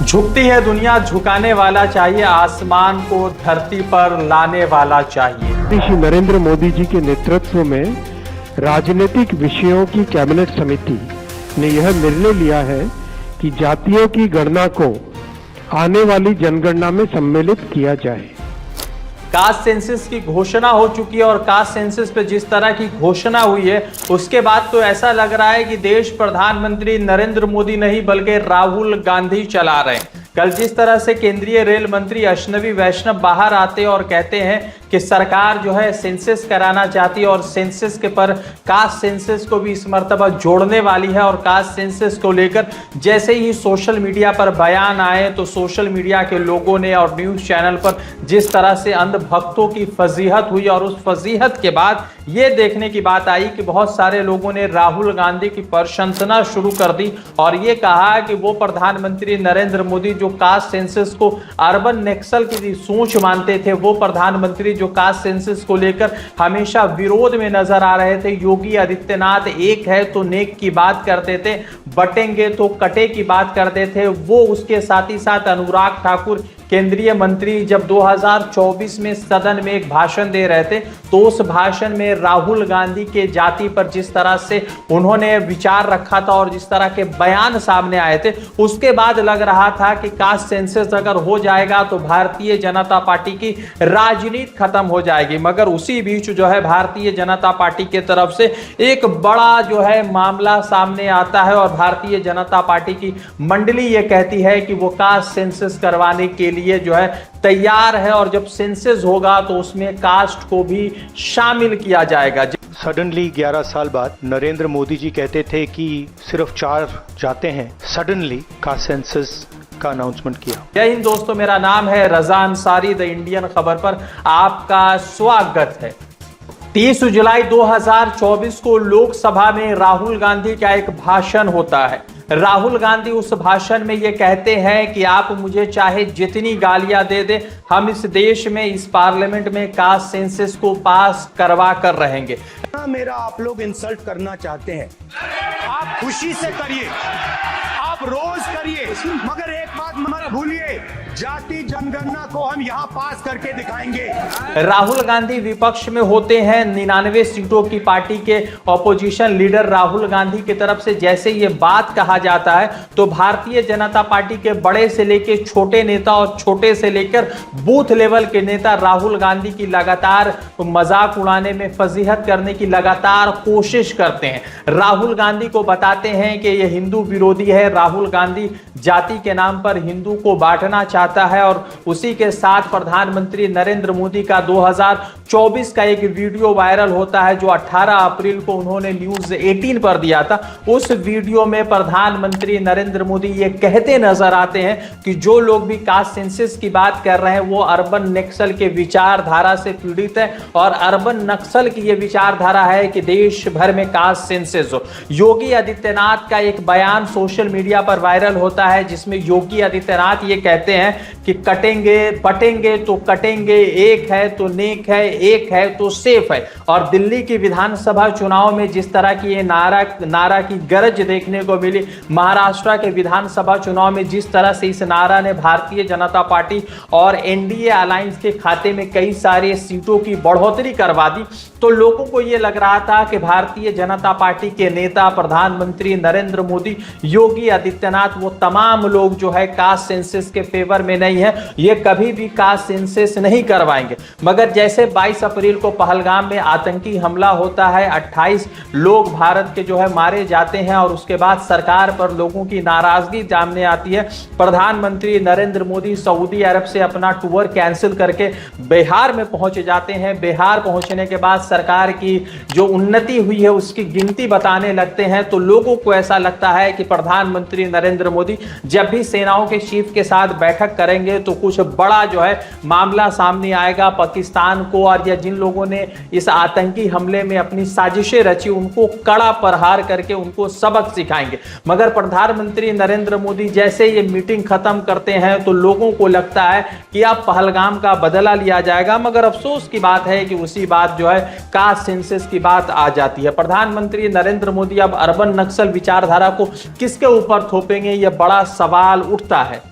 झुकती है दुनिया, झुकाने वाला चाहिए, आसमान को धरती पर लाने वाला चाहिए। श्री नरेंद्र मोदी जी के नेतृत्व में राजनीतिक विषयों की कैबिनेट समिति ने यह निर्णय लिया है कि जातियों की गणना को आने वाली जनगणना में सम्मिलित किया जाए। कास्ट सेंसस की घोषणा हो चुकी है और कास्ट सेंसस पे जिस तरह की घोषणा हुई है उसके बाद तो ऐसा लग रहा है कि देश प्रधानमंत्री नरेंद्र मोदी नहीं बल्कि राहुल गांधी चला रहे हैं। कल जिस तरह से केंद्रीय रेल मंत्री अश्विनी वैष्णव बाहर आते और कहते हैं कि सरकार जो है सेंसस कराना चाहती है और सेंसस के पर कास्ट सेंसस को भी इस मर्तबा जोड़ने वाली है, और कास्ट सेंसस को लेकर जैसे ही सोशल मीडिया पर बयान आए तो सोशल मीडिया के लोगों ने और न्यूज चैनल पर जिस तरह से अंधभक्तों की फजीहत हुई, और उस फजीहत के बाद ये देखने की बात आई कि बहुत सारे लोगों ने राहुल गांधी की प्रशंसना शुरू कर दी और ये कहा कि वो प्रधानमंत्री नरेंद्र मोदी जो कास्ट सेंसस को अर्बन नक्सल की सोच मानते थे, वो प्रधानमंत्री जो कास्ट सेंसस को लेकर हमेशा विरोध में नजर आ रहे थे। योगी आदित्यनाथ एक है तो नेक की बात करते थे, बटेंगे तो कटे की बात करते थे। वो उसके साथ ही साथ अनुराग ठाकुर केंद्रीय मंत्री जब 2024 में सदन में एक भाषण दे रहे थे तो उस भाषण में राहुल गांधी के जाति पर जिस तरह से उन्होंने विचार रखा था और जिस तरह के बयान सामने आए थे, उसके बाद लग रहा था कि कास्ट सेंसस अगर हो जाएगा तो भारतीय जनता पार्टी की राजनीति खत्म हो जाएगी। मगर उसी बीच जो है भारतीय जनता पार्टी की तरफ से एक बड़ा जो है मामला सामने आता है और भारतीय जनता पार्टी की मंडली ये कहती है कि वो कास्ट सेंसस करवाने के लिए जो है तैयार है और जब सेंसस होगा तो उसमें कास्ट को भी शामिल किया जाएगा। सडनली 11 साल बाद नरेंद्र मोदी जी कहते थे कि सिर्फ 4 जाते हैं, सडनली कास्ट सेंसस का अनाउंसमेंट किया। जय हिंद दोस्तों, मेरा नाम है रजा अंसारी। द इंडियन खबर पर आपका स्वागत है। 30 जुलाई 2024 को लोकसभा में राहुल गांधी का एक भाषण होता है। राहुल गांधी उस भाषण में ये कहते हैं कि आप मुझे चाहे जितनी गालियां दे दे, हम इस देश में इस पार्लियामेंट में कास्ट सेंसस को पास करवा कर रहेंगे। मेरा आप लोग इंसल्ट करना चाहते हैं, आप खुशी से करिए, आप रोज करिए, मगर एक बात मत भूलिए, जाति जनगणना को हम यहाँ पास करके दिखाएंगे। राहुल गांधी विपक्ष में होते हैं, 99 सीटों की पार्टी के ऑपोजिशन लीडर राहुल गांधी की तरफ से जैसे ये बात कहा जाता है तो भारतीय जनता पार्टी के बड़े से लेकर छोटे नेता और छोटे से लेकर बूथ लेवल के नेता राहुल गांधी की लगातार मजाक उड़ाने में, फजीहत करने की लगातार कोशिश करते हैं। राहुल गांधी को बताते हैं कि ये हिंदू विरोधी है, राहुल गांधी जाति के नाम पर हिंदू को बांटना चाहता है, और उसी के साथ प्रधानमंत्री नरेंद्र मोदी का 2024 का एक वीडियो वायरल होता है जो 18 अप्रैल को उन्होंने न्यूज 18 पर दिया था। उस वीडियो में प्रधानमंत्री नरेंद्र मोदी ये कहते नजर आते हैं कि जो लोग भी कास्ट सेंसस की बात कर रहे हैं वो अर्बन नक्सल के विचारधारा से पीड़ित है, और अर्बन नक्सल की ये विचारधारा है कि देश भर में कास्ट सेंसस हो। योगी आदित्यनाथ का एक बयान सोशल मीडिया पर वायरल होता है जिसमें योगी आदित्यनाथ ये कहते हैं कि कटेंगे बटेंगे तो कटेंगे, एक है तो नेक है, एक है तो सेफ है। और दिल्ली की विधानसभा चुनाव में जिस तरह की ये नारा की गरज देखने को मिली, महाराष्ट्र के विधानसभा चुनाव में जिस तरह से इस नारा ने भारतीय जनता पार्टी और एनडीए अलायंस के खाते में कई सारे सीटों की बढ़ोतरी करवा दी, तो लोगों को यह लग रहा था कि भारतीय जनता पार्टी के नेता प्रधानमंत्री नरेंद्र मोदी, योगी आदित्यनाथ, वो तमाम लोग जो है कास्ट सेंसस के फेवर में नहीं है, ये कभी भी कास्ट सेंसस नहीं करवाएंगे। मगर जैसे 22 अप्रैल को पहलगाम में आतंकी हमला होता है, 28 लोग भारत के जो है मारे जाते हैं और उसके बाद सरकार पर लोगों की नाराजगी सामने आती है। प्रधानमंत्री नरेंद्र मोदी सऊदी अरब से अपना टूर कैंसिल करके बिहार में पहुंच जाते हैं। बिहार पहुंचने के बाद सरकार की जो उन्नति हुई है उसकी गिनती बताने लगते हैं, तो लोगों को ऐसा लगता है कि प्रधानमंत्री नरेंद्र मोदी जब भी सेनाओं के चीफ के साथ बैठक करेंगे तो कुछ बड़ा जो है मामला सामने आएगा। पाकिस्तान को और या जिन लोगों ने इस आतंकी हमले में अपनी साजिशें रची उनको कड़ा प्रहार करके उनको सबक सिखाएंगे। मगर प्रधानमंत्री नरेंद्र मोदी जैसे ये मीटिंग खत्म करते हैं तो लोगों को लगता है कि अब पहलगाम का बदला लिया जाएगा। मगर अफसोस की बात है कि उसी बात जो है कास्ट सेंसस की बात आ जाती है। प्रधानमंत्री नरेंद्र मोदी अब अर्बन नक्सल विचारधारा को किसके ऊपर थोपेंगे, यह बड़ा सवाल उठता है।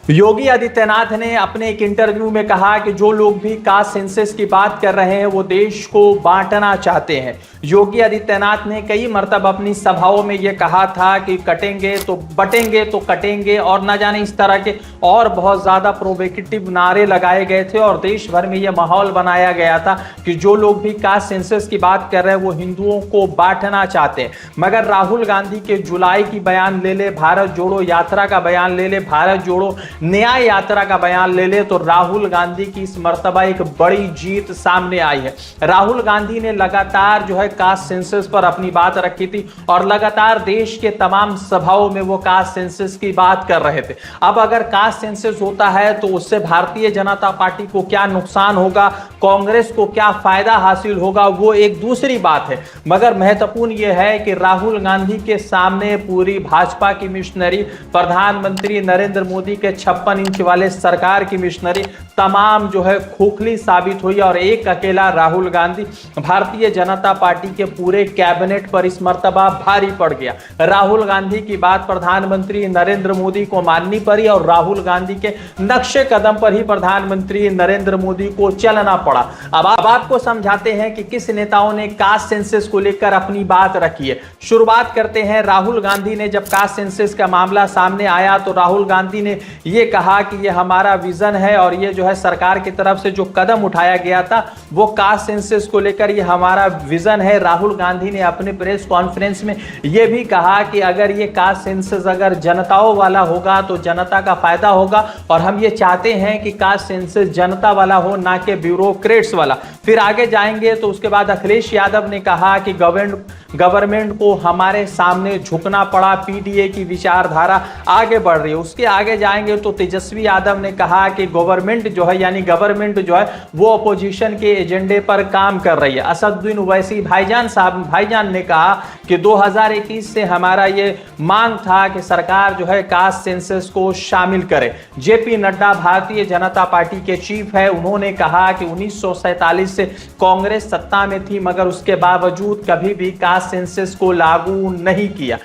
योगी आदित्यनाथ ने अपने एक इंटरव्यू में कहा कि जो लोग भी कास्ट सेंसस की बात कर रहे हैं वो देश को बांटना चाहते हैं। योगी आदित्यनाथ ने कई मर्तबा अपनी सभाओं में ये कहा था कि कटेंगे तो बटेंगे तो कटेंगे, और न जाने इस तरह के और बहुत ज्यादा प्रोवोकेटिव नारे लगाए गए थे और देश भर में यह माहौल बनाया गया था कि जो लोग भी कास्ट सेंसस की बात कर रहे हैं वो हिंदुओं को बांटना चाहते हैं। मगर राहुल गांधी के जुलाई की बयान ले ले, भारत जोड़ो यात्रा का बयान ले ले, भारत जोड़ो न्याय यात्रा का बयान ले ले, तो राहुल गांधी की इस मर्तबा एक बड़ी जीत सामने आई है। राहुल गांधी ने लगातार जो है कास्ट सेंसस पर अपनी बात रखी थी और लगातार देश के तमाम सभाओं में वो कास्ट सेंसस की बात कर रहे थे। अब अगर कास्ट सेंसस होता है तो उससे भारतीय जनता पार्टी को क्या नुकसान होगा, कांग्रेस को क्या फायदा हासिल होगा, वो एक दूसरी बात है। मगर महत्वपूर्ण यह है कि राहुल गांधी के सामने पूरी भाजपा की मिशनरी, प्रधानमंत्री नरेंद्र मोदी के 56 इंच वाले सरकार की मिशनरी तमाम जो है खोखली साबित हुई और एक अकेला राहुल गांधी भारतीय जनता पार्टी के पूरे कैबिनेट पर इस मर्तबा भारी पड़ गया। राहुल गांधी की बात प्रधानमंत्री नरेंद्र मोदी को माननी पड़ी और राहुल गांधी के नक्शे कदम पर ही प्रधानमंत्री नरेंद्र मोदी को चलना पड़ा। अब आपको समझाते हैं कि किस नेताओं ने कास्ट सेंसस को लेकर अपनी बात रखी है। शुरुआत करते हैं, राहुल गांधी ने जब कास्ट सेंसस का मामला सामने आया तो राहुल गांधी ने यह कहा कि यह हमारा विजन है और ये जो है सरकार की तरफ से जो कदम उठाया गया था वो कास्ट सेंसस को लेकर ये हमारा विजन है। राहुल गांधी ने अपने प्रेस कॉन्फ्रेंस में यह भी कहा कि अगर ये कास्ट सेंसस अगर जनताओं वाला होगा तो जनता का फायदा होगा और हम ये चाहते हैं कि कास्ट सेंसस जनता वाला हो, ना कि ब्यूरोक्रेट्स वाला। फिर आगे जाएंगे तो उसके बाद अखिलेश यादव ने कहा कि गवर्नमेंट को हमारे सामने झुकना पड़ा, पीडीए की विचारधारा आगे बढ़ रही है। उसके आगे जाएंगे तो तेजस्वी यादव ने कहा कि गवर्नमेंट जो है वो अपोजिशन के एजेंडे पर काम कर रही है। असदुद्दीन ओवैसी भाईजान ने कहा कि 2021 से हमारा ये मांग था कि सरकार जो है कास्ट सेंसस को शामिल करे। जेपी नड्डा भारतीय जनता पार्टी के चीफ है, उन्होंने कहा कि 1947 से कांग्रेस सत्ता में थी मगर उसके बावजूद कभी भी कास्ट सेंसस को लागू नहीं किया।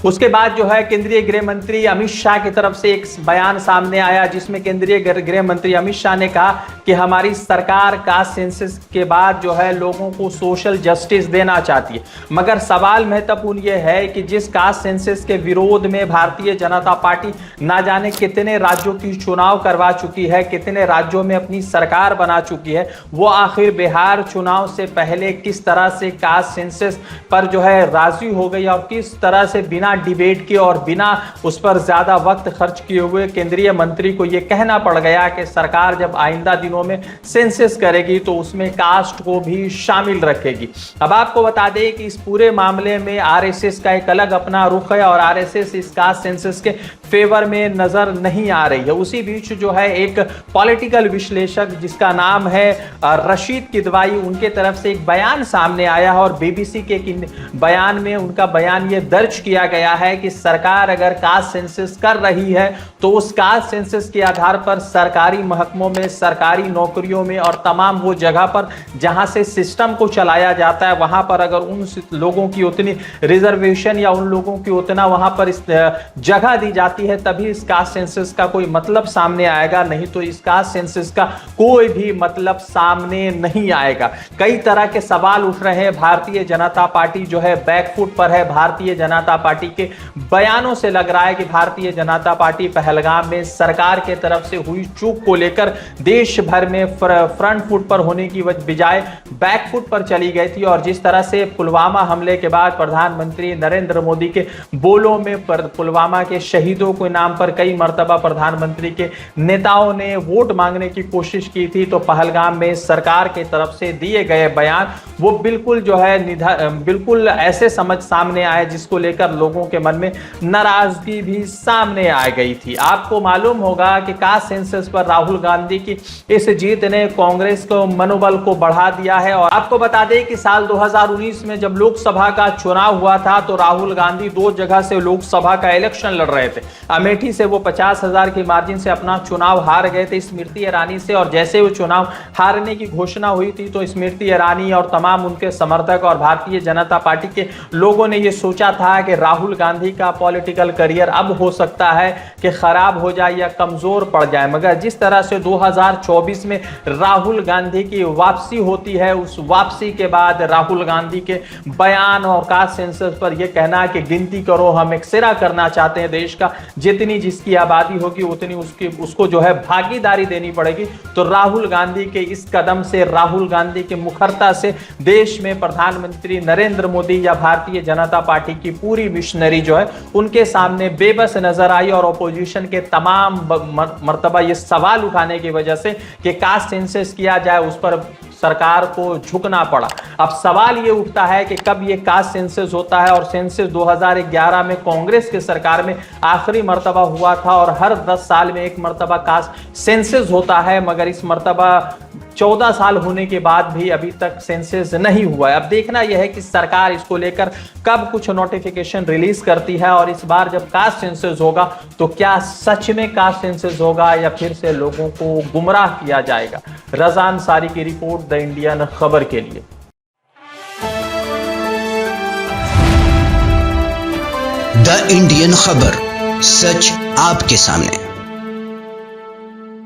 उसके बाद जो है केंद्रीय गृह मंत्री अमित शाह की तरफ से एक बयान सामने आया जिसमें केंद्रीय गृह मंत्री अमित शाह ने कहा कि हमारी सरकार कास्ट सेंसस के बाद जो है लोगों को सोशल जस्टिस देना चाहती है। मगर सवाल महत्वपूर्ण यह है कि जिस कास्ट सेंसस के विरोध में भारतीय जनता पार्टी ना जाने कितने राज्यों की चुनाव करवा चुकी है, कितने राज्यों में अपनी सरकार बना चुकी है, वो आखिर बिहार चुनाव से पहले किस तरह से कास्ट सेंसस पर जो है राजी हो गई और किस तरह से बिना डिबेट के और बिना उस पर ज्यादा वक्त खर्च किए हुए केंद्रीय मंत्री को यह कहना पड़ गया कि सरकार जब आइंदा दिनों में सेंसस करेगी तो उसमें कास्ट को भी शामिल रखेगी। अब आपको बता दें कि इस पूरे मामले में आरएसएस का एक अलग अपना रुख है और आरएसएस इस कास्ट सेंसस के फेवर में नजर नहीं आ रही है। उसी बीच जो है एक पॉलिटिकल विश्लेषक जिसका नाम है रशीद किदवाई, उनके तरफ से एक बयान सामने आया है और बीबीसी के बयान में उनका बयान ये दर्ज किया गया है कि सरकार अगर कास्ट सेंसस कर रही है तो उस कास्ट सेंसस के आधार पर सरकारी महकमों में, सरकारी नौकरियों में और तमाम वो जगह पर जहां से सिस्टम को चलाया जाता है वहां पर अगर उन लोगों की उतनी रिजर्वेशन या उन लोगों की उतना वहां पर इस जगह दी जाती है तभी इस कास्ट सेंसस का कोई मतलब सामने आएगा, नहीं तो इस कास्ट सेंसस का कोई भी मतलब सामने नहीं आएगा। कई तरह के सवाल उठ रहे हैं। भारतीय जनता पार्टी जो है बैकफुट पर है। भारतीय जनता पार्टी के बयानों से लग रहा है कि भारतीय जनता पार्टी पहलगाम में सरकार के तरफ से हुई चूक को लेकर देश भर में फ्रंट फुट पर होने की बजाय बैक फुट पर चली गई थी और जिस तरह से पुलवामा हमले के बाद प्रधानमंत्री नरेंद्र मोदी के बोलों में पुलवामा के शहीदों के नाम पर कई मर्तबा प्रधानमंत्री के नेताओं ने वोट मांगने की कोशिश की थी, तो पहलगाम में सरकार के तरफ से दिए गए बयान वो बिल्कुल जो है बिल्कुल ऐसे समझ सामने आए जिसको लेकर लोगों के मन में नाराजगी भी सामने आ गई थी। आपको मालूम होगा कि कास्ट सेंसस पर राहुल गांधी की इस जीत ने कांग्रेस को मनोबल को बढ़ा दिया है। और आपको बता दें कि साल 2019 में जब लोकसभा का चुनाव हुआ था तो राहुल गांधी 2 जगह से लोकसभा का इलेक्शन लड़ रहे थे। अमेठी से वो 50,000 की मार्जिन से अपना चुनाव हार गए थे स्मृति ईरानी से, और जैसे वो चुनाव हारने की घोषणा हुई थी तो स्मृति ईरानी और तमाम उनके समर्थक और भारतीय जनता पार्टी के लोगों ने यह सोचा था कि राहुल राहुल गांधी का पॉलिटिकल करियर अब हो सकता है कि खराब हो जाए या कमजोर पड़ जाए, मगर जिस तरह से 2024 में राहुल गांधी की वापसी होती है, उस वापसी के बाद राहुल गांधी के बयान और कास्ट सेंसस पर यह कहना है कि गिनती करो, हम एक सिरा करना चाहते हैं देश का, जितनी जिसकी आबादी होगी उतनी उसको जो है भागीदारी देनी पड़ेगी। तो राहुल गांधी के इस कदम से, राहुल गांधी के मुखरता से देश में प्रधानमंत्री नरेंद्र मोदी या भारतीय जनता पार्टी की पूरी मिशनरी जो है उनके सामने बेबस नजर आई, और ऑपोजिशन के तमाम मर्तबा ये सवाल उठाने की वजह से कि कास्ट सेंसस किया जाए उस पर सरकार को झुकना पड़ा। अब सवाल ये उठता है कि कब ये कास्ट सेंसस होता है, और सेंसस 2011 में कांग्रेस के सरकार में आखिरी मर्तबा हुआ था, और हर 10 साल में एक मर्तबा कास्ट सेंसस होता है, मगर इस मर्तबा 14 साल होने के बाद भी अभी तक सेंसस नहीं हुआ है। अब देखना यह है कि सरकार इसको लेकर कब कुछ नोटिफिकेशन रिलीज करती है, और इस बार जब कास्ट सेंसस होगा तो क्या सच में कास्ट सेंसस होगा या फिर से लोगों को गुमराह किया जाएगा। रज़ा अंसारी की रिपोर्ट, द इंडियन खबर के लिए। द इंडियन खबर, सच आपके सामने।